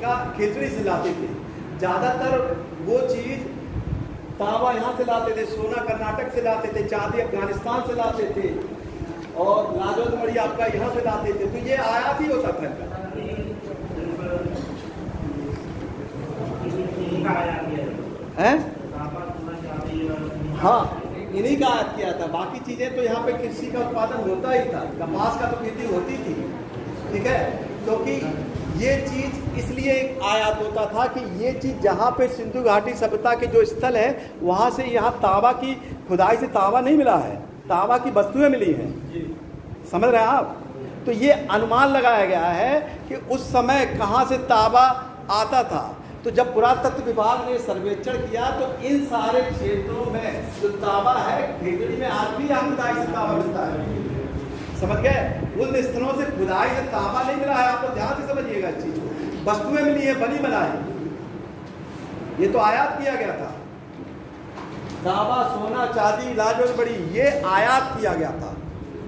का खिचड़ी से लाते थे ज़्यादातर। वो चीज़ तांबा यहाँ से लाते थे, सोना कर्नाटक से लाते थे, चांदी अफगानिस्तान से लाते थे, और लाजोत मणि आपका यहाँ से लाते थे। तो ये आयात ही होता था इनका। हैं? हाँ, इन्हीं का आयात किया था। बाकी चीजें तो यहाँ पे कृषि का उत्पादन होता ही था, कपास का तो खेती होती थी, ठीक है। क्योंकि ये चीज इसलिए एक आयात होता था कि ये चीज जहाँ पे सिंधु घाटी सभ्यता के जो स्थल है, वहाँ से यहाँ तांबा की खुदाई से तांबा नहीं मिला है, तांबा की वस्तुएं मिली हैं। समझ रहे हैं आप? तो ये अनुमान लगाया गया है कि उस समय कहाँ से तांबा आता था। तो जब पुरातत्व विभाग ने सर्वेक्षण किया तो इन सारे क्षेत्रों में जो तांबा है, खेतड़ी में आज भी यहाँ खुदाई से तांबा मिलता है। समझ गए? उन स्थलों से खुदाई से तांबा नहीं मिला है। आप लोग ध्यान से समझिएगा इस चीज को। वस्तुएं मिली है, बनी बनाई, ये तो आयात किया गया था। तांबा, सोना, चांदी, लाजोत बड़ी, ये आयात किया गया था,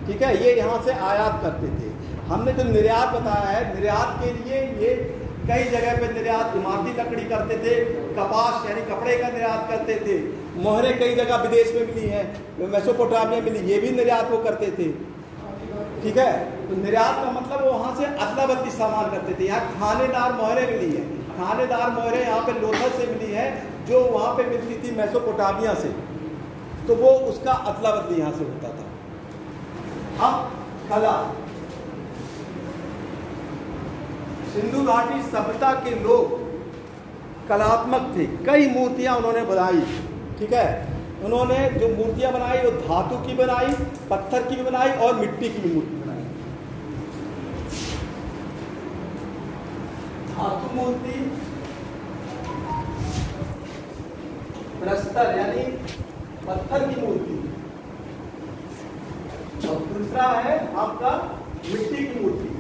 ठीक है। ये यहाँ से आयात करते थे। हमने जो निर्यात बताया है, निर्यात के लिए ये कई जगह पे निर्यात इमारती लकड़ी करते थे, कपास यानी कपड़े का निर्यात करते थे, मोहरें कई जगह विदेश में मिली हैं, मेसोपोटामिया मिली, ये भी निर्यात वो करते थे, ठीक है। तो निर्यात का मतलब वो वहाँ से अदला बदली सामान करते थे। यहाँ खानेदार मोहरें मिली है, खानेदार मोहरें यहाँ पे लोथल से मिली है, जो वहाँ पे मिलती थी मेसोपोटामिया से, तो वो उसका अदला बदली यहाँ से होता था। अब कला, सिंधु घाटी सभ्यता के लोग कलात्मक थे। कई मूर्तियां उन्होंने बनाई, ठीक है। उन्होंने जो मूर्तियां बनाई वो धातु की बनाई, पत्थर की भी बनाई और मिट्टी की भी मूर्ति बनाई। धातु मूर्ति, प्रस्तर यानी पत्थर की मूर्ति, और दूसरा है आपका मिट्टी की मूर्ति।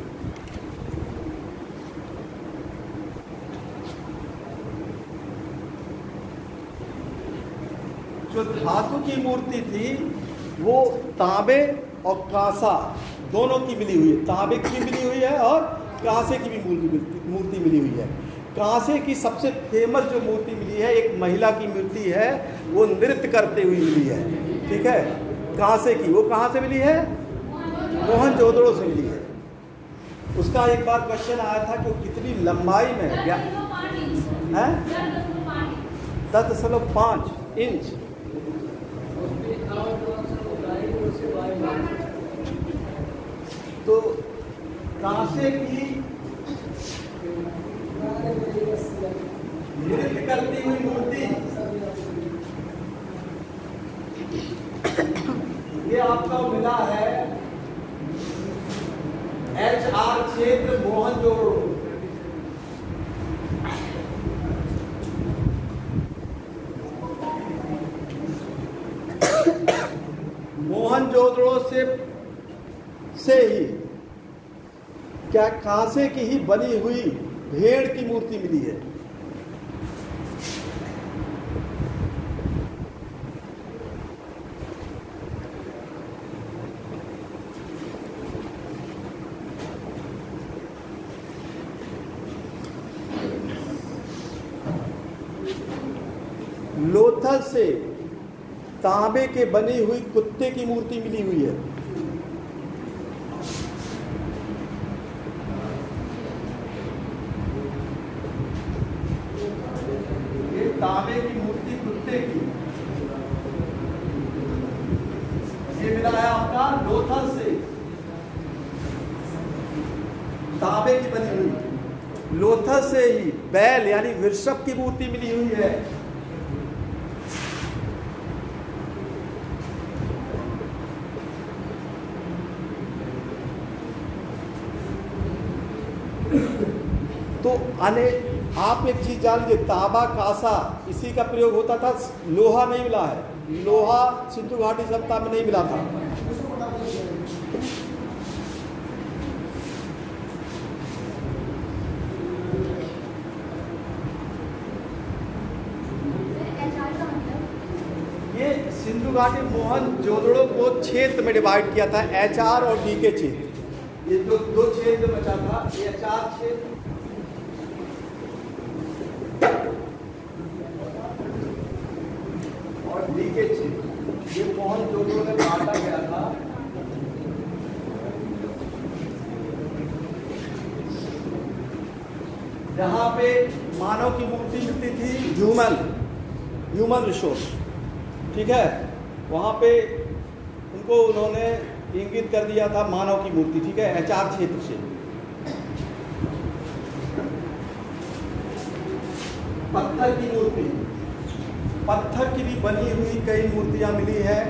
जो धातु की मूर्ति थी वो तांबे और कांसा दोनों की मिली हुई है। तांबे की भी मिली हुई है और कांसे की भी मूर्ति मिली हुई है। कांसे की सबसे फेमस जो मूर्ति मिली है, एक महिला की मूर्ति है, वो नृत्य करते हुए मिली है, ठीक है। कांसे की, वो कहाँ से मिली है? मोहनजोदड़ो से मिली है। उसका एक बार क्वेश्चन आया था कि वो कितनी लंबाई में है, 10.5 इंच। तो कांसे की नृत्य करती हुई मूर्ति, ये आपका मिला है HR क्षेत्र मोहनजोदड़ो। मोहनजोदड़ो से ही क्या कांसे की ही बनी हुई भेड़ की मूर्ति मिली है। लोथल से तांबे के बनी हुई कुत्ते की मूर्ति मिली हुई है। ये तांबे की मूर्ति कुत्ते की, ये मिला है आपका लोथल से, तांबे की बनी हुई। लोथल से ही बैल यानी वृषभ की मूर्ति मिली हुई है। तो आप एक चीज जान लीजिए, तांबा कांसा इसी का प्रयोग होता था, लोहा नहीं मिला है। लोहा सिंधु घाटी सभ्यता में नहीं मिला था। ये सिंधु घाटी मोहनजोदड़ो को क्षेत्र में डिवाइड किया था, एचआर और डीके क्षेत्र। ये जो दो क्षेत्र बचा था, ये एचआर क्षेत्र और डीके क्षेत्र, ये मोहनजोदड़ो में बांटा गया था। जहां पे मानव की मूर्ति मिलती थी, ह्यूमन रिसोर्स, ठीक है, वहां पे उनको उन्होंने इंगित कर दिया था मानव की मूर्ति, ठीक है, एचआर क्षेत्र से। पत्थर की मूर्ति, पत्थर की भी बनी हुई कई मूर्तियां मिली है।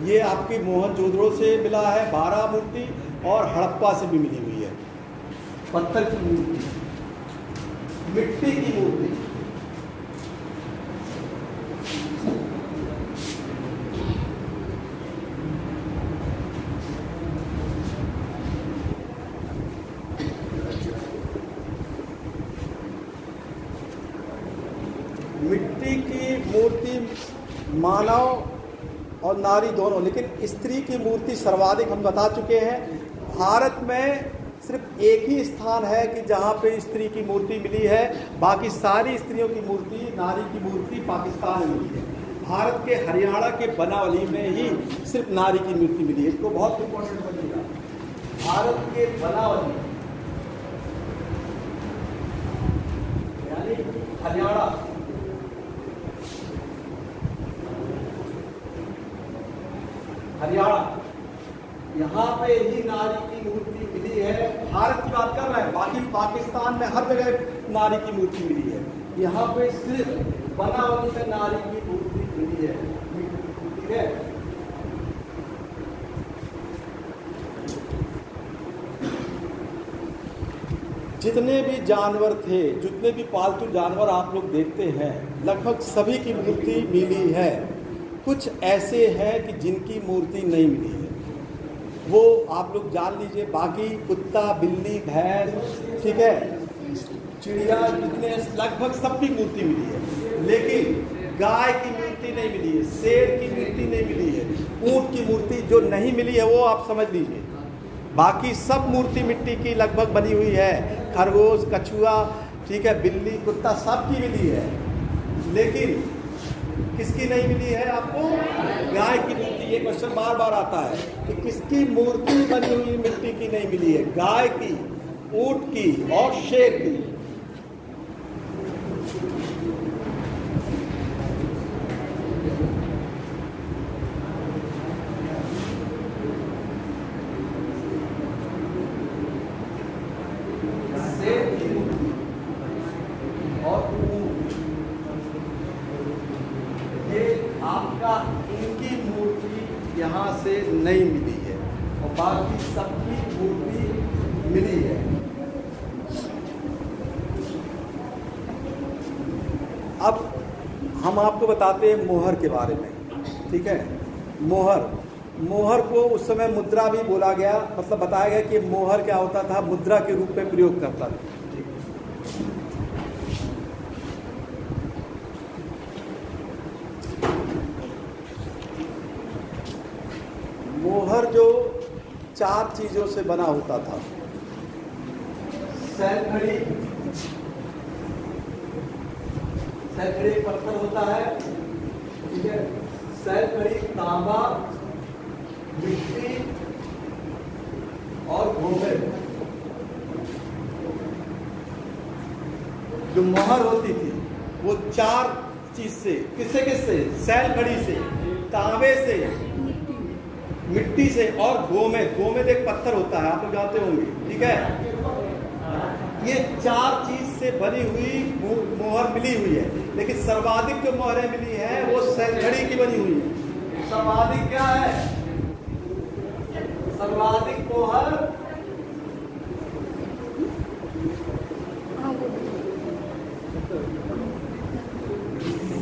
ये आपकी मोहनजोदड़ो से मिला है 12 मूर्ति और हड़प्पा से भी मिली हुई है। पत्थर की मूर्ति, मिट्टी की मूर्ति, मिट्टी की मूर्ति मानव और नारी दोनों, लेकिन स्त्री की मूर्ति सर्वाधिक हम बता चुके हैं। भारत में सिर्फ एक ही स्थान है कि जहाँ पे स्त्री की मूर्ति मिली है, बाकी सारी स्त्रियों की मूर्ति, नारी की मूर्ति पाकिस्तान में मिली है। भारत के हरियाणा के बनावली में ही सिर्फ नारी की मूर्ति मिली है। इसको बहुत इंपॉर्टेंट बनेगा, भारत के बनावली यानी हरियाणा, यहाँ पे ही नारी की मूर्ति मिली है। भारत की बात कर रहे हैं, बाकी पाकिस्तान में हर जगह नारी की मूर्ति मिली है। यहाँ पे सिर्फ बनावली में नारी की मूर्ति मिली है, ठीक है। जितने भी जानवर थे, जितने भी पालतू जानवर आप लोग देखते हैं, लगभग सभी की मूर्ति मिली है। कुछ ऐसे हैं कि जिनकी मूर्ति नहीं मिली है, वो आप लोग जान लीजिए। बाकी कुत्ता, बिल्ली, भैंस, ठीक है, चिड़िया, जितने लगभग सबकी मूर्ति मिली है, लेकिन गाय की मूर्ति नहीं मिली है, शेर की मूर्ति नहीं मिली है, ऊंट की मूर्ति जो नहीं मिली है वो आप समझ लीजिए। बाकी सब मूर्ति मिट्टी की लगभग बनी हुई है। खरगोश, कछुआ, ठीक है, बिल्ली, कुत्ता सबकी मिली है, लेकिन किसकी नहीं मिली है आपको? गाय की मूर्ति। ये क्वेश्चन बार बार आता है कि किसकी मूर्ति बनी हुई मिट्टी की नहीं मिली है? गाय की, ऊंट की और शेर की। शेर की मूर्ति और आपका इनकी मूर्ति यहाँ से नहीं मिली है और बाकी सबकी मूर्ति मिली है। अब हम आपको बताते हैं मोहर के बारे में, ठीक है। मोहर को उस समय मुद्रा भी बोला गया, मतलब बताया गया कि मोहर क्या होता था, मुद्रा के रूप में प्रयोग करता था। मोहर जो 4 चीजों से बना होता था, सैलखड़ी पत्थर होता है, ठीक है। सैल खड़ी तांबा, मिट्टी और गोबर, जो मोहर होती थी वो 4 चीज से, किससे किससे? सैल खड़ी से, तांबे से, मिट्टी से और गोमेद। गोमेद एक पत्थर होता है, आप लोग जानते होंगे, ठीक है। ये 4 चीज से बनी हुई मोहर मिली हुई है, लेकिन सर्वाधिक जो मोहरें मिली हैं वो सैल खड़ी की बनी हुई है। सर्वाधिक क्या है? सर्वाधिक मोहर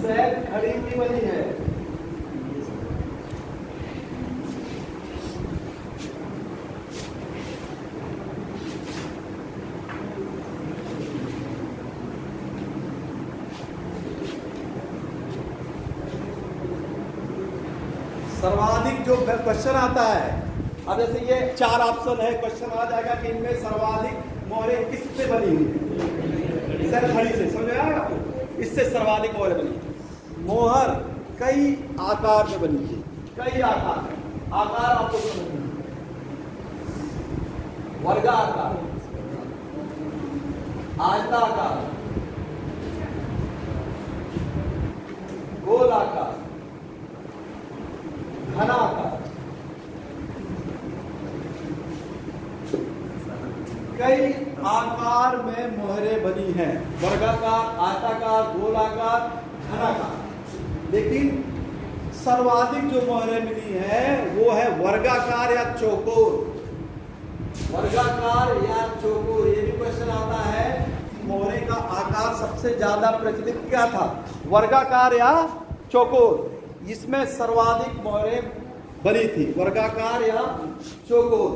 सैल खड़ी की बनी है। सर्वाधिक जो क्वेश्चन आता है, अब जैसे ये 4 ऑप्शन है, क्वेश्चन आ जाएगा कि इनमें सर्वाधिक मोहरें किससे बनी हुई है? सैल खड़ी से। समझ आया आपको? इससे सर्वाधिक मोहरें बनी। मोहर कई आकार में बनी थी, कई आकार। आकार आपको समझना, वर्गाकार, आयताकार, गोलाकार, घनाकार। कई आकार में मोहरें बनी हैं, वर्गाकार, आयताकार, गोलाकार, घनाकार। लेकिन सर्वाधिक जो मोहरें मिली हैं वो है वर्गाकार या चौकोर। वर्गाकार या चौकोर, ये भी क्वेश्चन आता है। मोहरे का आकार सबसे ज्यादा प्रचलित क्या था? वर्गाकार या चौकोर। इसमें सर्वाधिक मोहरें बनी थी, वर्गाकार या चौकोर।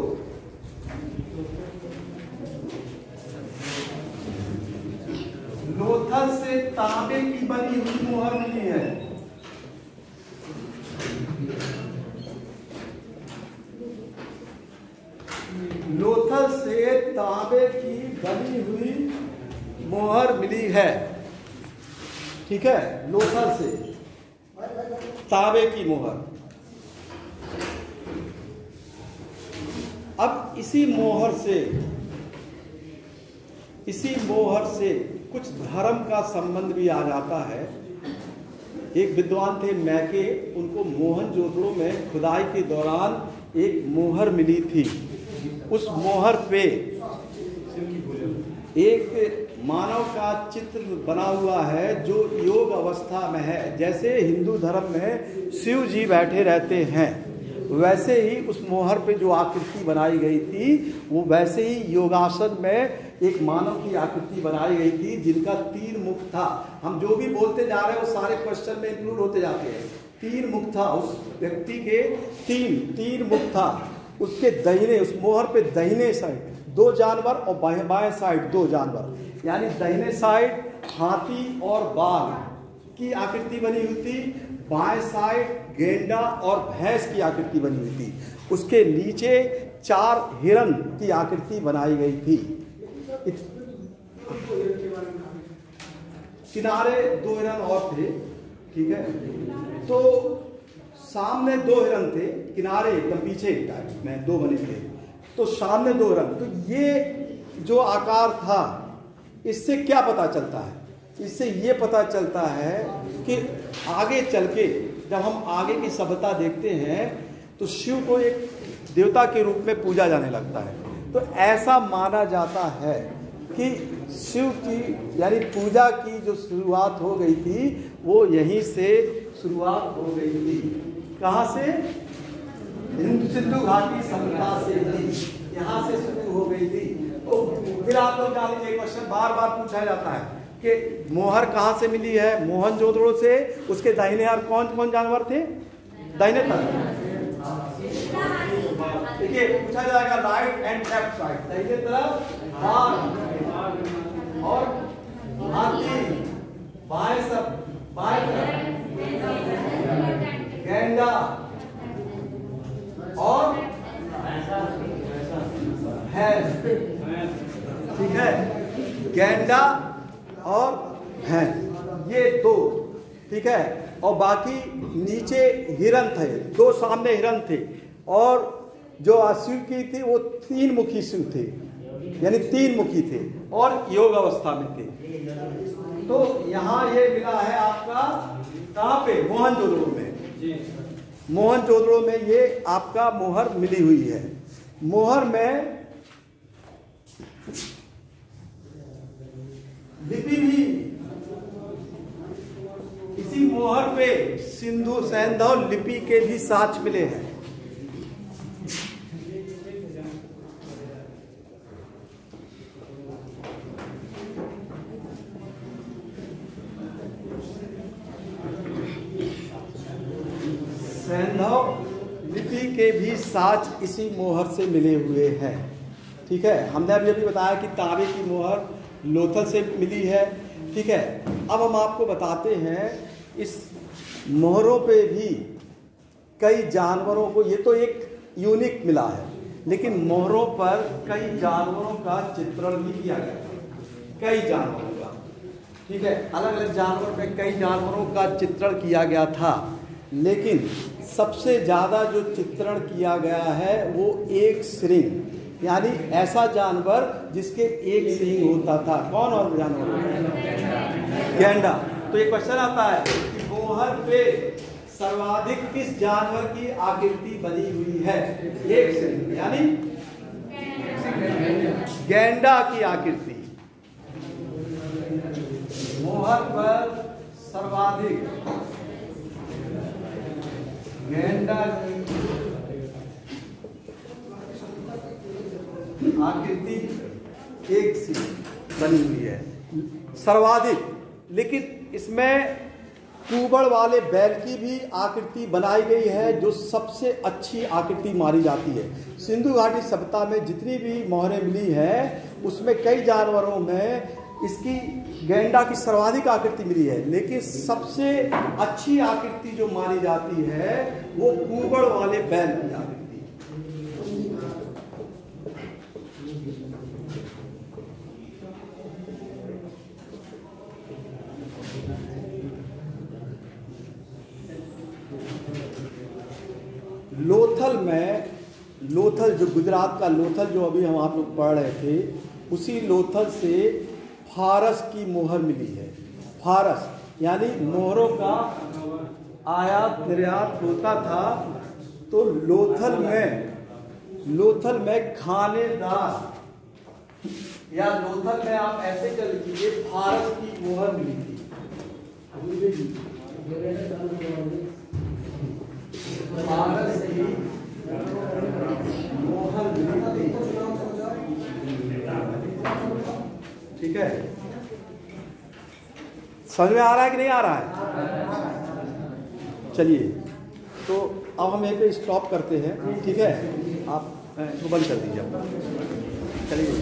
लोथल से तांबे की बनी हुई मोहर मिली है। लोथल से तांबे की बनी हुई मोहर मिली है, ठीक है। लोथल से तांबे की मोहर। अब इसी मोहर से कुछ धर्म का संबंध भी आ जाता है। एक विद्वान थे मैके, उनको मोहनजोदड़ो में खुदाई के दौरान एक मोहर मिली थी। उस मोहर पे एक मानव का चित्र बना हुआ है जो योग अवस्था में है। जैसे हिंदू धर्म में शिव जी बैठे रहते हैं, वैसे ही उस मोहर पे जो आकृति बनाई गई थी वो वैसे ही योगासन में एक मानव की आकृति बनाई गई थी, जिनका 3 मुख था। हम जो भी बोलते जा रहे हैं वो सारे क्वेश्चन में इंक्लूड होते जाते हैं। 3 मुख था उस व्यक्ति के, 3 मुख था। उसके दाहिने, उस मोहर पे दाहिने साइड 2 जानवर और बाएं साइड 2 जानवर, यानी दाहिने साइड हाथी और बाघ की आकृति बनी हुई थी, बाएं साइड गेंडा और भैंस की आकृति बनी हुई थी। उसके नीचे 4 हिरण की आकृति बनाई गई थी। किनारे 2 हिरण और थे, ठीक है। तो सामने 2 हिरण थे, किनारे एकदम पीछे टाइप में 2 बने थे। तो सामने 2 हिरण। तो ये जो आकार था, इससे क्या पता चलता है? इससे ये पता चलता है कि आगे चल के जब हम आगे की सभ्यता देखते हैं तो शिव को एक देवता के रूप में पूजा जाने लगता है। तो ऐसा माना जाता है कि शिव की यानी पूजा की जो शुरुआत हो गई थी वो यहीं से शुरुआत हो गई थी। कहाँ से? सिंधु घाटी सभ्यता से ही, यहाँ से शुरू हो गई थी। तो फिर आप लोग जान लीजिए, क्वेश्चन बार बार पूछा जाता है कि मोहर कहाँ से मिली है? मोहनजोदड़ो से। उसके दाहिने यार कौन कौन जानवर थे? दाहिने तरफ देखिए पूछा जाएगा राइट एंड लेफ्ट साइड। दाहिने तरफ बाघ और हाथी, बाएं तरफ गेंडा और भैंस, ठीक है। गेंडा और भैंस, ये 2 ठीक है, और बाकी नीचे हिरन थे, 2 सामने हिरन थे, और जो शिव की थी वो 3 मुखी शिव थे, यानी 3 मुखी थे और योग अवस्था में थे। तो यहाँ ये मिला है आपका कहाँ पे, मोहनजोदड़ो में। मोहनजोदड़ो में ये आपका मोहर मिली हुई है। मोहर में लिपि भी इसी मोहर पे सिंधु सैंधव लिपि के भी साक्ष्य मिले हैं। सैंधव लिपि के भी साक्ष्य इसी मोहर से मिले हुए हैं। ठीक है, हमने अभी बताया कि तांबे की मोहर लोथल से मिली है। ठीक है, अब हम आपको बताते हैं इस मोहरों पे भी कई जानवरों को, ये तो एक यूनिक मिला है, लेकिन मोहरों पर कई जानवरों का चित्रण भी किया गया था, कई जानवरों का। ठीक है, अलग अलग जानवरों पे कई जानवरों का चित्रण किया गया था, लेकिन सबसे ज़्यादा जो चित्रण किया गया है वो एक श्रृंग, यानी ऐसा जानवर जिसके एक सिंह होता था। कौन और जानवर? गैंडा। तो ये क्वेश्चन आता है कि मोहर पे सर्वाधिक किस जानवर की आकृति बनी हुई है? एक सिंह, यानी गैंडा की आकृति। मोहर पर सर्वाधिक गैंडा की आकृति एक सी बनी हुई है, सर्वाधिक। लेकिन इसमें कुबड़ वाले बैल की भी आकृति बनाई गई है, जो सबसे अच्छी आकृति मानी जाती है। सिंधु घाटी सभ्यता में जितनी भी मोहरें मिली हैं उसमें कई जानवरों में इसकी गैंडा की सर्वाधिक आकृति मिली है, लेकिन सबसे अच्छी आकृति जो मानी जाती है वो कुबड़ वाले बैल की आकृति। लोथल में, लोथल जो गुजरात का लोथल जो अभी हम आप लोग पढ़ रहे थे, उसी लोथल से फारस की मोहर मिली है। फारस यानी मोहरों का आयात निर्यात होता था, तो लोथल में खानेदार, या लोथल में आप ऐसे कर लीजिए फारस की मोहर मिली थी। फारस की मोहर मिली थी। ठीक है, समझ में आ रहा है कि नहीं आ रहा है? चलिए, तो अब हम यहीं पे स्टॉप करते हैं। ठीक है, आप इसको बंद कर दीजिए। चलिए।